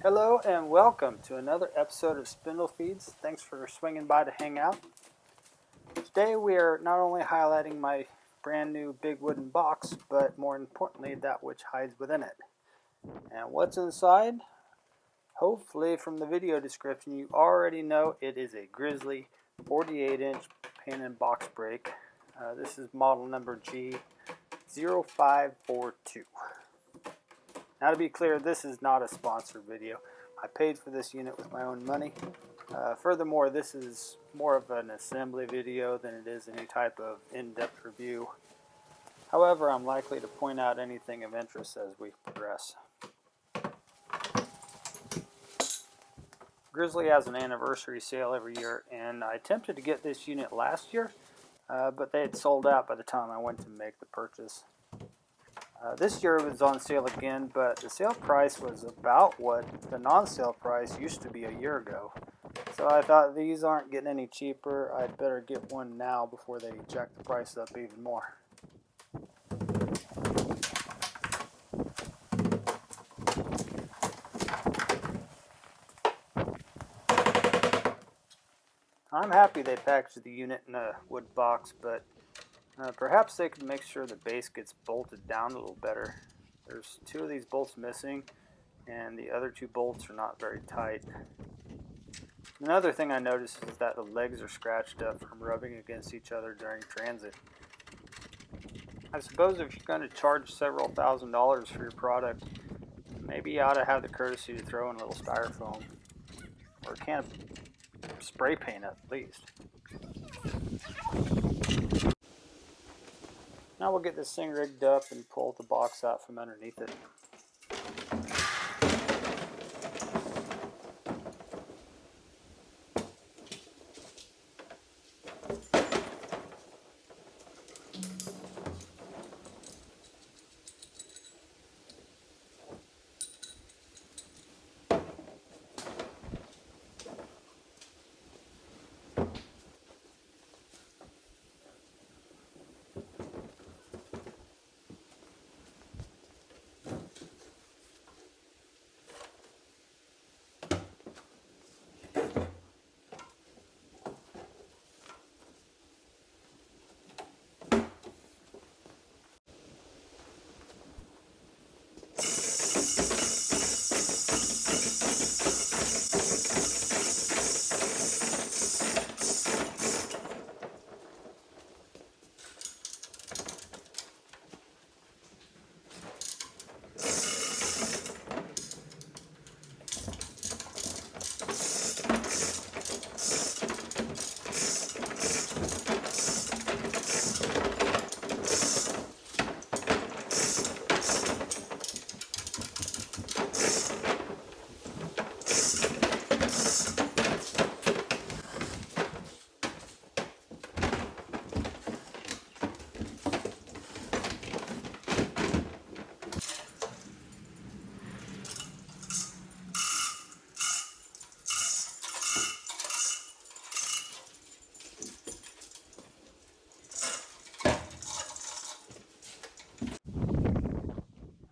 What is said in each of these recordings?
Hello and welcome to another episode of Spindle Feeds. Thanks for swinging by to hang out. Today we are not only highlighting my brand new big wooden box, but more importantly that which hides within it. And what's inside? Hopefully from the video description you already know it is a Grizzly 48-inch pan and box brake. This is model number G0542. Now to be clear, this is not a sponsored video. I paid for this unit with my own money. Furthermore, this is more of an assembly video than it is any type of in-depth review. However, I'm likely to point out anything of interest as we progress. Grizzly has an anniversary sale every year, and I attempted to get this unit last year, but they had sold out by the time I went to make the purchase. This year it was on sale again, but the sale price was about what the non-sale price used to be a year ago. So I thought these aren't getting any cheaper. I'd better get one now before they jack the price up even more. I'm happy they packaged the unit in a wood box, but perhaps they could make sure the base gets bolted down a little better. There's two of these bolts missing, and the other two bolts are not very tight. Another thing I noticed is that the legs are scratched up from rubbing against each other during transit. I suppose if you're going to charge several $1,000s for your product, maybe you ought to have the courtesy to throw in a little styrofoam, or a can of spray paint at least. Now we'll get this thing rigged up and pull the box out from underneath it.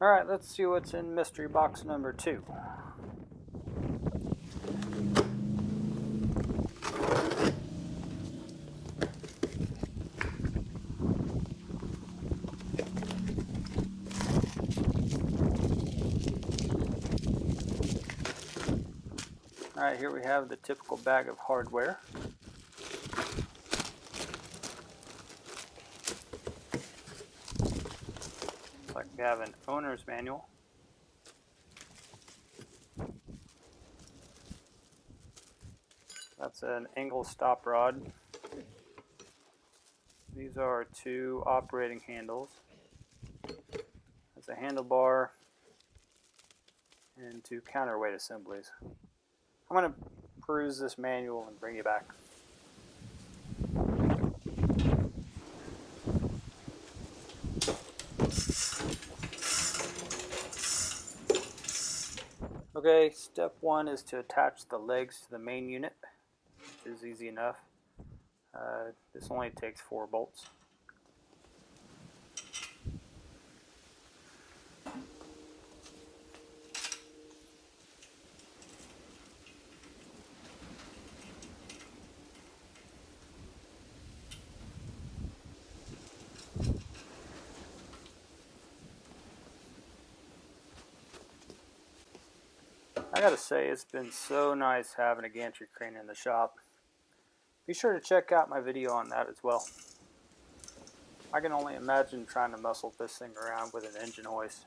Alright, let's see what's in mystery box number 2. Alright, here we have the typical bag of hardware. Looks like we have an owner's manual. That's an angle stop rod. These are 2 operating handles. That's a handlebar and 2 counterweight assemblies. I'm going to peruse this manual and bring you back. Okay, step 1 is to attach the legs to the main unit, which is easy enough. This only takes 4 bolts. I gotta say, it's been so nice having a gantry crane in the shop. Be sure to check out my video on that as well. I can only imagine trying to muscle this thing around with an engine hoist.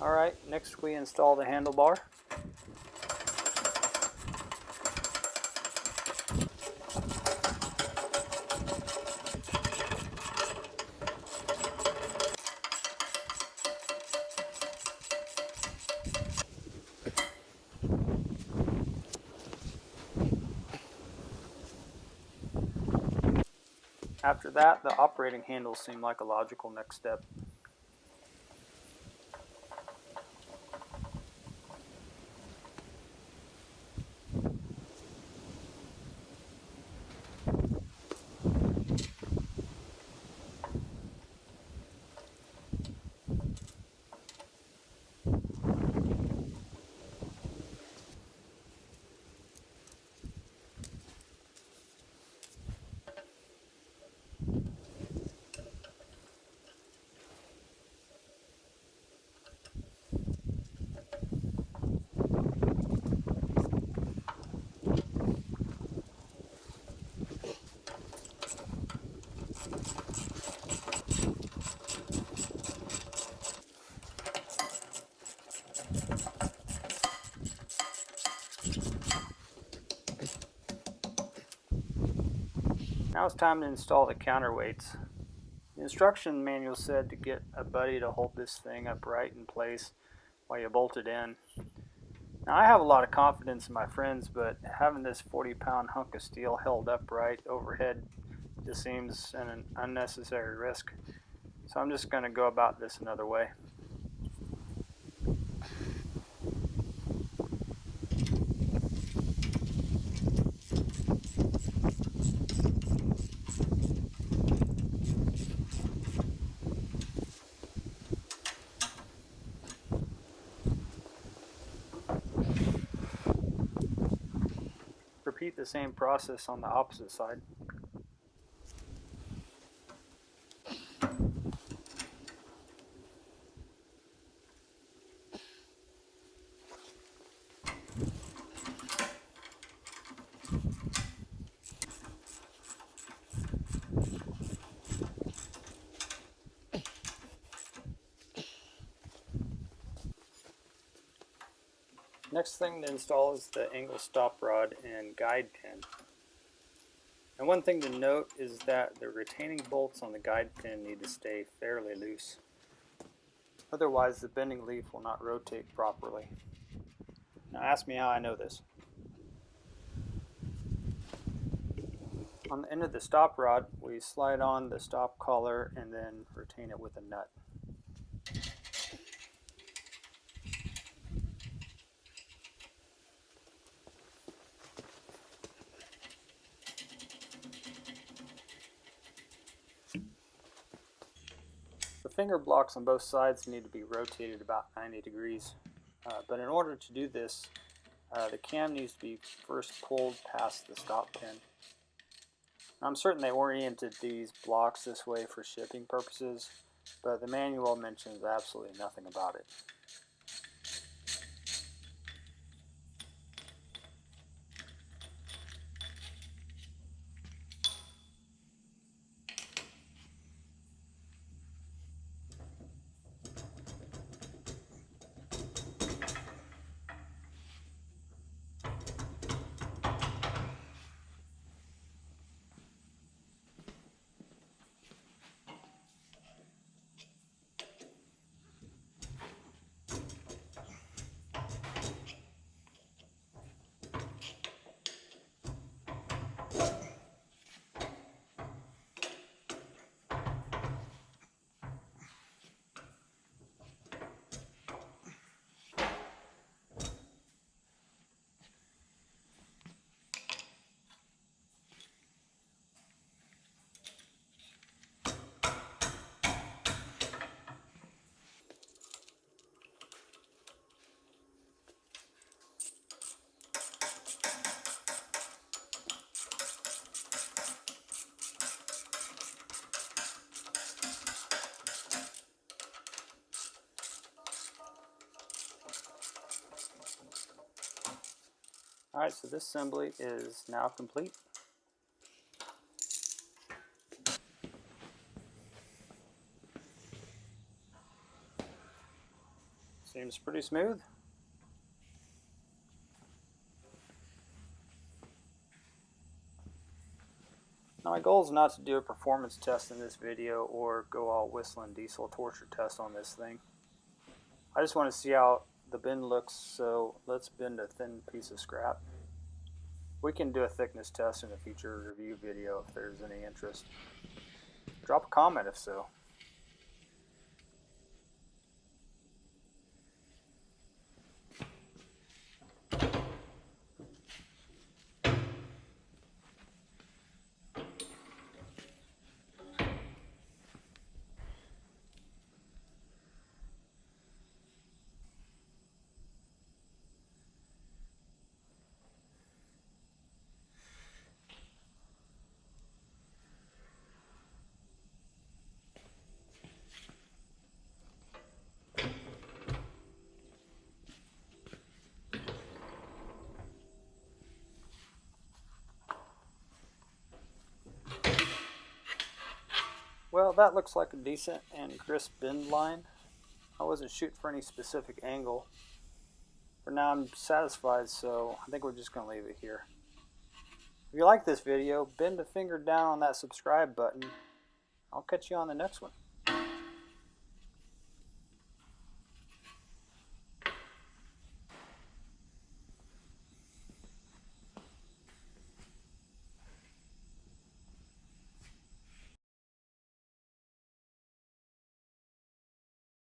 Alright, next we install the handlebar. After that, the operating handles seem like a logical next step. Now it's time to install the counterweights. The instruction manual said to get a buddy to hold this thing upright in place while you bolt it in. Now I have a lot of confidence in my friends, but having this 40-pound hunk of steel held upright overhead just seems an unnecessary risk. So I'm just going to go about this another way. Repeat the same process on the opposite side. Next thing to install is the angle stop rod and guide pin. And one thing to note is that the retaining bolts on the guide pin need to stay fairly loose. Otherwise the bending leaf will not rotate properly. Now ask me how I know this. On the end of the stop rod, we slide on the stop collar and then retain it with a nut. The finger blocks on both sides need to be rotated about 90 degrees. But in order to do this, the cam needs to be first pulled past the stop pin. I'm certain they oriented these blocks this way for shipping purposes, but the manual mentions absolutely nothing about it. Alright, so this assembly is now complete. Seems pretty smooth. Now my goal is not to do a performance test in this video or go all whistling diesel torture test on this thing. I just want to see how the bend looks, so let's bend a thin piece of scrap. We can do a thickness test in a future review video if there's any interest. Drop a comment if so. Well, that looks like a decent and crisp bend line. I wasn't shooting for any specific angle. For now I'm satisfied, so I think we're just going to leave it here. If you like this video, bend a finger down on that subscribe button. I'll catch you on the next one.